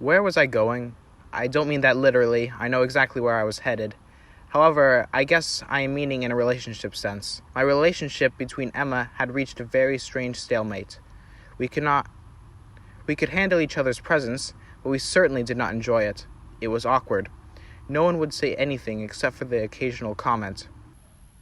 Where was I going? I don't mean that literally. I know exactly where I was headed. However, I guess I am meaning in a relationship sense. My relationship between Emma had reached a very strange stalemate. We could handle each other's presence, but we certainly did not enjoy it. It was awkward. No one would say anything except for the occasional comment.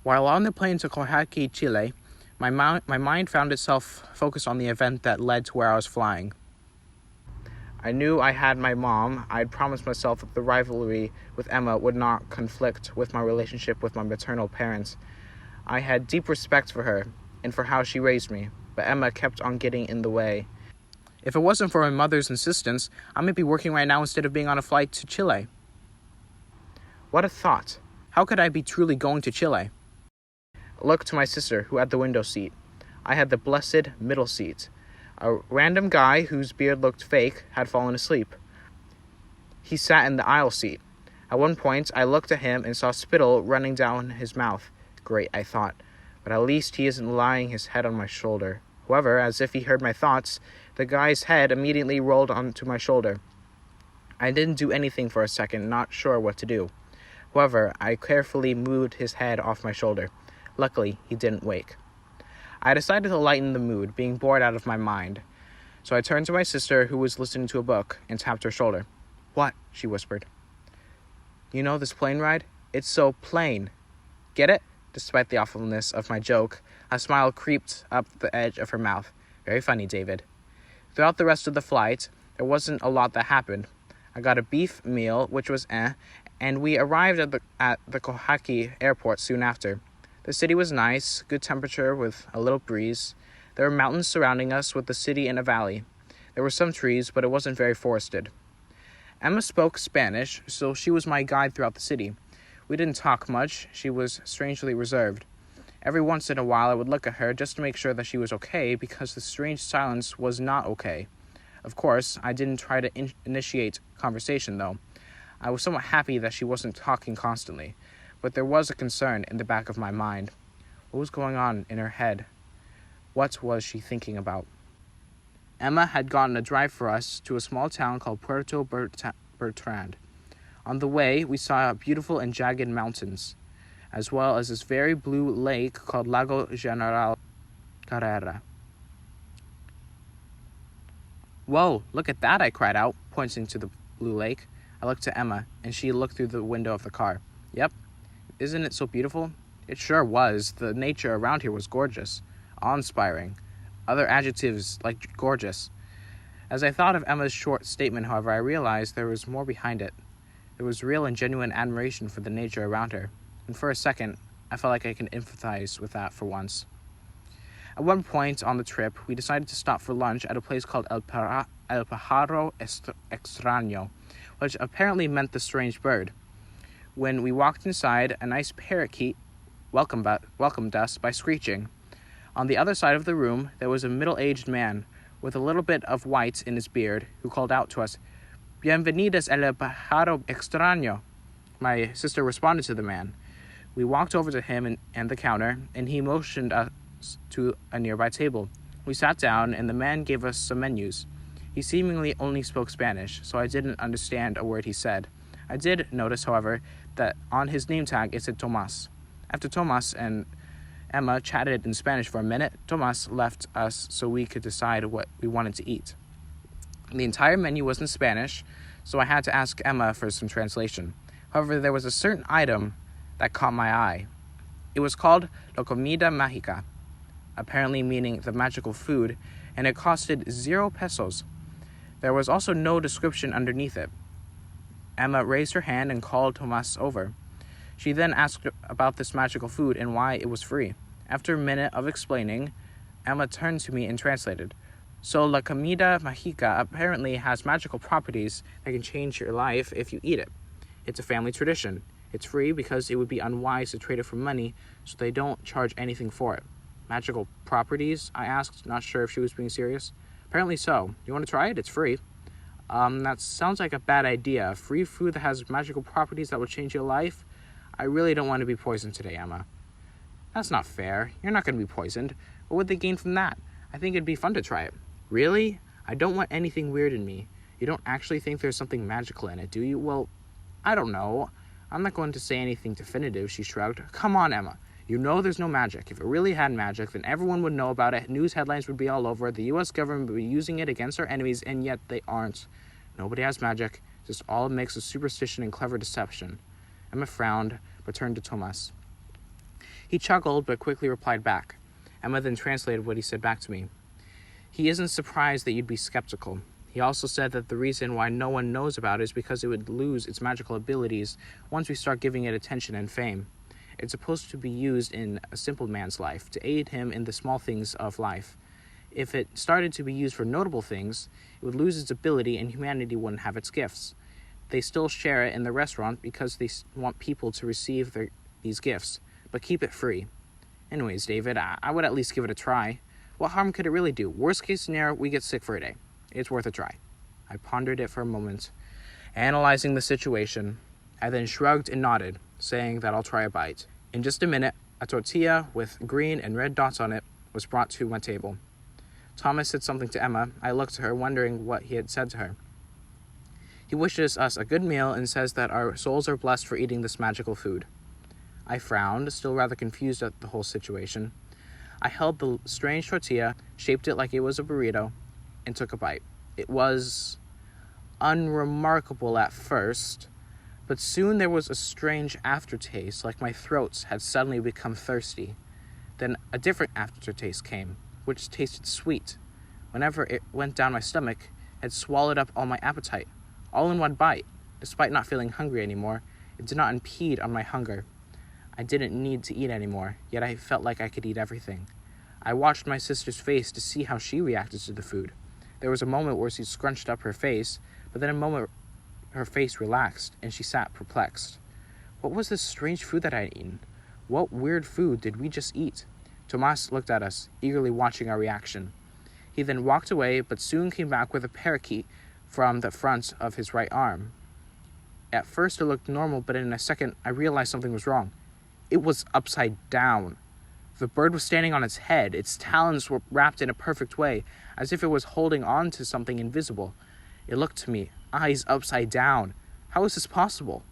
While on the plane to Coyhaique, Chile, my mind found itself focused on the event that led to where I was flying. I knew I had my mom. I had promised myself that the rivalry with Emma would not conflict with my relationship with my maternal parents. I had deep respect for her and for how she raised me, but Emma kept on getting in the way. If it wasn't for my mother's insistence, I might be working right now instead of being on a flight to Chile. What a thought. How could I be truly going to Chile? I looked to my sister, who had the window seat. I had the blessed middle seat. A random guy whose beard looked fake had fallen asleep. He sat in the aisle seat. At one point, I looked at him and saw spittle running down his mouth. Great, I thought, but at least he isn't lying his head on my shoulder. However, as if he heard my thoughts, the guy's head immediately rolled onto my shoulder. I didn't do anything for a second, not sure what to do. However, I carefully moved his head off my shoulder. Luckily, he didn't wake. I decided to lighten the mood, being bored out of my mind. So I turned to my sister, who was listening to a book, and tapped her shoulder. "What?" she whispered. "You know this plane ride? It's so plain." Get it? Despite the awfulness of my joke, a smile creeped up the edge of her mouth. Very funny, David. Throughout the rest of the flight, there wasn't a lot that happened. I got a beef meal, which was and we arrived at the Coyhaique airport soon after. The city was nice, good temperature with a little breeze. There were mountains surrounding us with the city in a valley. There were some trees, but it wasn't very forested. Emma spoke Spanish, so she was my guide throughout the city. We didn't talk much. She was strangely reserved. Every once in a while, I would look at her just to make sure that she was okay, because the strange silence was not okay. Of course, I didn't try to initiate conversation, though. I was somewhat happy that she wasn't talking constantly. But there was a concern in the back of my mind. What was going on in her head? What was she thinking about? Emma had gotten a drive for us to a small town called Puerto Bertrand. On the way, we saw beautiful and jagged mountains, as well as this very blue lake called Lago General Carrera. "Whoa, look at that," I cried out, pointing to the blue lake. I looked to Emma, and she looked through the window of the car. "Yep. Isn't it so beautiful?" It sure was. The nature around here was gorgeous, awe-inspiring. Other adjectives like gorgeous. As I thought of Emma's short statement, however, I realized there was more behind it. There was real and genuine admiration for the nature around her. And for a second, I felt like I could empathize with that for once. At one point on the trip, we decided to stop for lunch at a place called El Pájaro Extraño, which apparently meant the strange bird. When we walked inside, a nice parakeet welcomed us by screeching. On the other side of the room, there was a middle-aged man with a little bit of white in his beard who called out to us, "Bienvenidos al Pájaro Extraño." My sister responded to the man. We walked over to him and the counter, and he motioned us to a nearby table. We sat down, and the man gave us some menus. He seemingly only spoke Spanish, so I didn't understand a word he said. I did notice, however, that on his name tag it said Tomas. After Tomas and Emma chatted in Spanish for a minute, Tomas left us so we could decide what we wanted to eat. The entire menu was in Spanish, so I had to ask Emma for some translation. However, there was a certain item that caught my eye. It was called La Comida Mágica, apparently meaning the magical food, and it costed 0 pesos. There was also no description underneath it. Emma raised her hand and called Tomas over. She then asked about this magical food and why it was free. After a minute of explaining, Emma turned to me and translated. "So La Comida Mágica apparently has magical properties that can change your life if you eat it. It's a family tradition. It's free because it would be unwise to trade it for money, so they don't charge anything for it." "Magical properties?" I asked, not sure if she was being serious. "Apparently so. You want to try it? It's free." That sounds like a bad idea. Free food that has magical properties that will change your life? I really don't want to be poisoned today, Emma. "That's not fair. You're not going to be poisoned. What would they gain from that? I think it'd be fun to try it." "Really? I don't want anything weird in me. You don't actually think there's something magical in it, do you? Well, I don't know. I'm not going to say anything definitive, she shrugged. Come on, Emma. You know there's no magic. If it really had magic, then everyone would know about it. News headlines would be all over. The U.S. government would be using it against our enemies, and yet they aren't. Nobody has magic. Just all a mix of superstition and clever deception. Emma frowned, but turned to Thomas. He chuckled, but quickly replied back. Emma then translated what he said back to me. He isn't surprised that you'd be skeptical. He also said that the reason why no one knows about it is because it would lose its magical abilities once we start giving it attention and fame. It's supposed to be used in a simple man's life, to aid him in the small things of life. If it started to be used for notable things, it would lose its ability and humanity wouldn't have its gifts. They still share it in the restaurant because they want people to receive these gifts, but keep it free. Anyways, David, I would at least give it a try. What harm could it really do? Worst case scenario, we get sick for a day. It's worth a try. I pondered it for a moment, analyzing the situation. I then shrugged and nodded, saying that I'll try a bite. In just a minute, a tortilla with green and red dots on it was brought to my table. Thomas said something to Emma. I looked at her, wondering what he had said to her. He wishes us a good meal and says that our souls are blessed for eating this magical food. I frowned, still rather confused at the whole situation. I held the strange tortilla, shaped it like it was a burrito, and took a bite. It was unremarkable at first, but soon there was a strange aftertaste, like my throat had suddenly become thirsty. Then a different aftertaste came, which tasted sweet. Whenever it went down my stomach, it had swallowed up all my appetite, all in one bite. Despite not feeling hungry anymore, it did not impede on my hunger. I didn't need to eat anymore, yet I felt like I could eat everything. I watched my sister's face to see how she reacted to the food. There was a moment where she scrunched up her face, but then a moment her face relaxed, and she sat perplexed. What was this strange food that I had eaten? What weird food did we just eat? Tomas looked at us, eagerly watching our reaction. He then walked away, but soon came back with a parakeet from the front of his right arm. At first it looked normal, but in a second I realized something was wrong. It was upside down. The bird was standing on its head. Its talons were wrapped in a perfect way, as if it was holding on to something invisible. It looked to me, eyes upside down. How is this possible?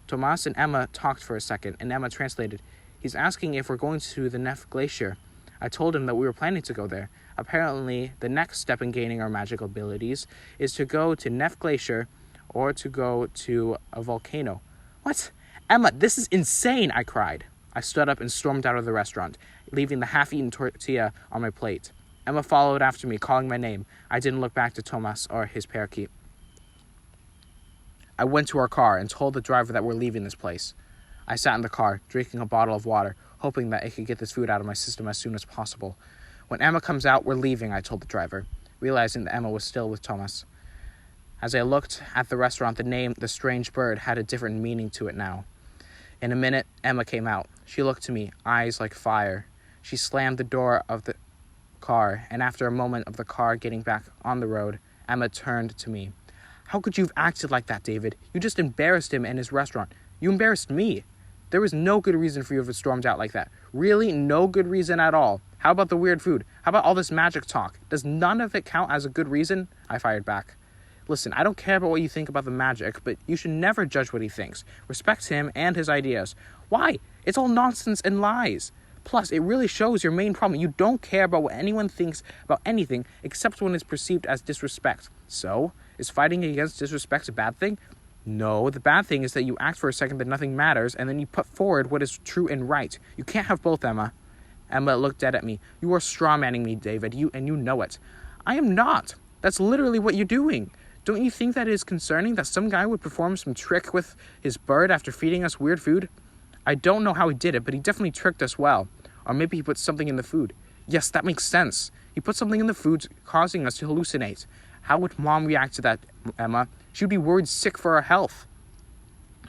Tomas and Emma talked for a second, and Emma translated. He's asking if we're going to the Nef Glacier. I told him that we were planning to go there. Apparently, the next step in gaining our magical abilities is to go to Nef Glacier or to go to a volcano. What? Emma, this is insane, I cried. I stood up and stormed out of the restaurant, leaving the half-eaten tortilla on my plate. Emma followed after me, calling my name. I didn't look back to Tomas or his parakeet. I went to our car and told the driver that we're leaving this place. I sat in the car, drinking a bottle of water, hoping that I could get this food out of my system as soon as possible. When Emma comes out, we're leaving, I told the driver, realizing that Emma was still with Tomas. As I looked at the restaurant, the name, The Strange Bird, had a different meaning to it now. In a minute, Emma came out. She looked to me, eyes like fire. She slammed the door of the car, and after a moment of the car getting back on the road, Emma turned to me. How could you have acted like that, David? You just embarrassed him and his restaurant. You embarrassed me. There was no good reason for you to have stormed out like that. Really, no good reason at all. How about the weird food? How about all this magic talk? Does none of it count as a good reason? I fired back. Listen, I don't care about what you think about the magic, but you should never judge what he thinks. Respect him and his ideas. Why? It's all nonsense and lies. Plus, it really shows your main problem. You don't care about what anyone thinks about anything except when it's perceived as disrespect. So, is fighting against disrespect a bad thing? No, the bad thing is that you act for a second that nothing matters, and then you put forward what is true and right. You can't have both, Emma. Emma looked dead at me. You are strawmanning me, David, you know it. I am not. That's literally what you're doing. Don't you think that it is concerning that some guy would perform some trick with his bird after feeding us weird food? I don't know how he did it, but he definitely tricked us well. Or maybe he put something in the food. Yes, that makes sense. He put something in the food causing us to hallucinate. How would Mom react to that, Emma? She would be worried sick for her health.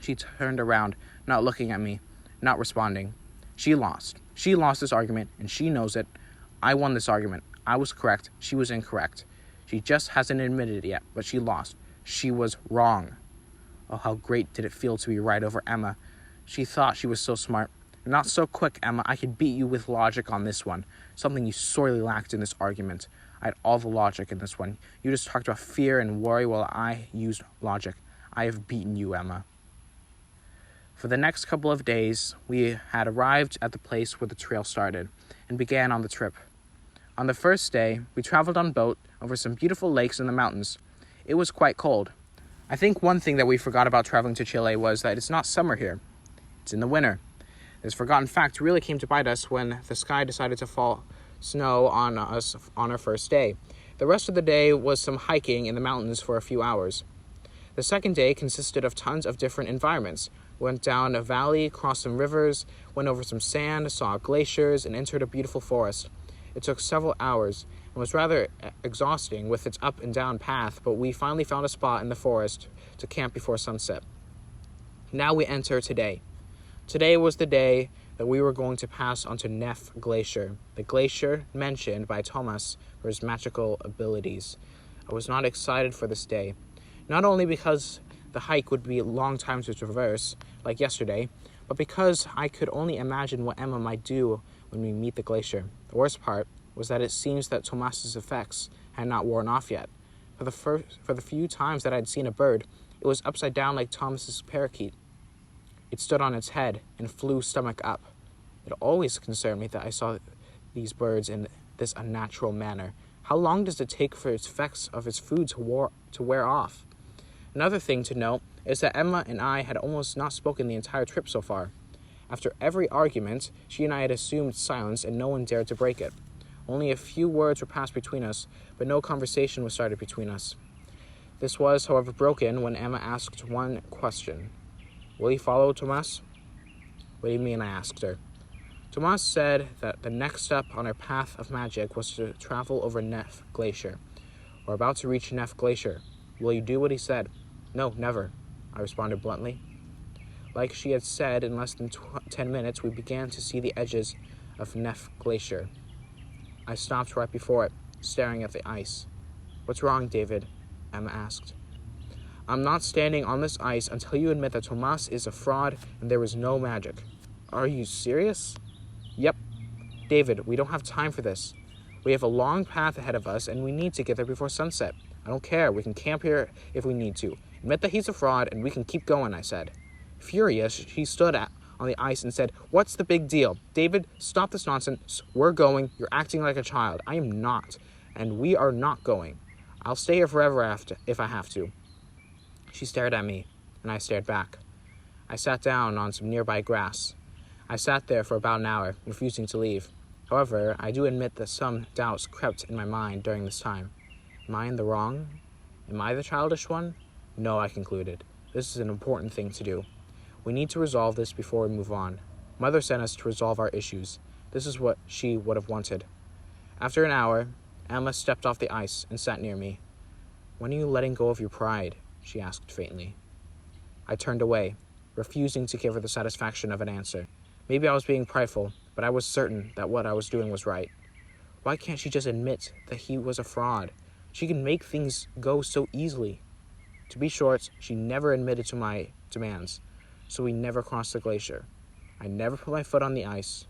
She turned around, not looking at me, not responding. She lost. She lost this argument, and she knows it. I won this argument. I was correct. She was incorrect. She just hasn't admitted it yet, but she lost. She was wrong. Oh, how great did it feel to be right over Emma. She thought she was so smart. Not so quick, Emma. I could beat you with logic on this one, something you sorely lacked in this argument. I had all the logic in this one. You just talked about fear and worry while I used logic. I have beaten you, Emma. For the next couple of days, we had arrived at the place where the trail started and began on the trip. On the first day, we traveled on boat over some beautiful lakes in the mountains. It was quite cold. I think one thing that we forgot about traveling to Chile was that it's not summer here. It's in the winter. This forgotten fact really came to bite us when the sky decided to fall snow on us on our first day. The rest of the day was some hiking in the mountains for a few hours. The second day consisted of tons of different environments. We went down a valley, crossed some rivers, went over some sand, saw glaciers, and entered a beautiful forest. It took several hours and was rather exhausting with its up and down path, but we finally found a spot in the forest to camp before sunset. Now we enter today. Today was the day that we were going to pass onto Neff Glacier, the glacier mentioned by Thomas for his magical abilities. I was not excited for this day, not only because the hike would be a long time to traverse, like yesterday, but because I could only imagine what Emma might do when we meet the glacier. The worst part was that it seems that Thomas's effects had not worn off yet. For the few times that I'd seen a bird, it was upside down like Thomas's parakeet. It stood on its head and flew stomach up. It always concerned me that I saw these birds in this unnatural manner. How long does it take for its effects of its food to wear off? Another thing to note is that Emma and I had almost not spoken the entire trip so far. After every argument, she and I had assumed silence and no one dared to break it. Only a few words were passed between us, but no conversation was started between us. This was, however, broken when Emma asked one question. "Will you follow, Tomas?" "What do you mean?" I asked her. Tomas said that the next step on our path of magic was to travel over Neff Glacier. We're about to reach Neff Glacier. Will you do what he said? "No, never," I responded bluntly. Like she had said, in less than 10 minutes, we began to see the edges of Neff Glacier. I stopped right before it, staring at the ice. "What's wrong, David?" Emma asked. "I'm not standing on this ice until you admit that Tomas is a fraud and there is no magic." "Are you serious?" "Yep. David, we don't have time for this. We have a long path ahead of us and we need to get there before sunset. I don't care. We can camp here if we need to. Admit that he's a fraud and we can keep going," I said. Furious, she stood on the ice and said, "What's the big deal? David, stop this nonsense. We're going. You're acting like a child. I am not. And we are not going. I'll stay here forever if I have to." She stared at me, and I stared back. I sat down on some nearby grass. I sat there for about an hour, refusing to leave. However, I do admit that some doubts crept in my mind during this time. Am I in the wrong? Am I the childish one? No, I concluded. This is an important thing to do. We need to resolve this before we move on. Mother sent us to resolve our issues. This is what she would have wanted. After an hour, Emma stepped off the ice and sat near me. "When are you letting go of your pride?" she asked faintly. I turned away, refusing to give her the satisfaction of an answer. Maybe I was being prideful, but I was certain that what I was doing was right. Why can't she just admit that he was a fraud? She can make things go so easily. To be short, she never admitted to my demands, so we never crossed the glacier. I never put my foot on the ice.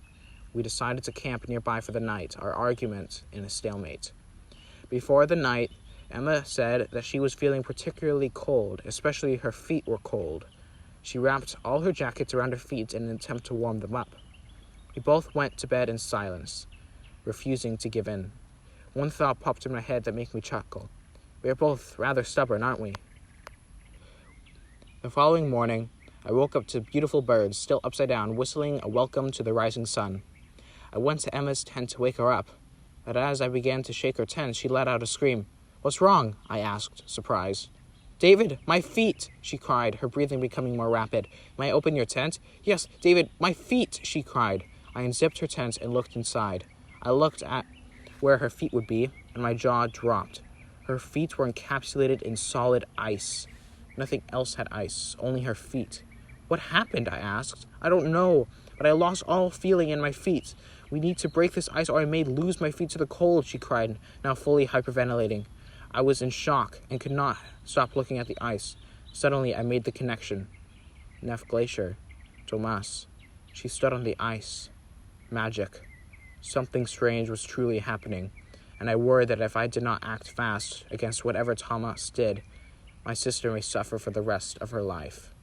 We decided to camp nearby for the night, our argument in a stalemate. Before the night, Emma said that she was feeling particularly cold, especially her feet were cold. She wrapped all her jackets around her feet in an attempt to warm them up. We both went to bed in silence, refusing to give in. One thought popped in my head that made me chuckle. We are both rather stubborn, aren't we? The following morning, I woke up to beautiful birds still upside down, whistling a welcome to the rising sun. I went to Emma's tent to wake her up, but as I began to shake her tent, she let out a scream. "What's wrong?" I asked, surprised. "David, my feet!" she cried, her breathing becoming more rapid. "May I open your tent?" "Yes, David, my feet!" she cried. I unzipped her tent and looked inside. I looked at where her feet would be, and my jaw dropped. Her feet were encapsulated in solid ice. Nothing else had ice, only her feet. "What happened?" I asked. "I don't know, but I lost all feeling in my feet. We need to break this ice or I may lose my feet to the cold," she cried, now fully hyperventilating. I was in shock and could not stop looking at the ice. Suddenly, I made the connection. Neff Glacier. Tomas. She stood on the ice. Magic. Something strange was truly happening. and I worry that if I did not act fast against whatever Thomas did, my sister may suffer for the rest of her life.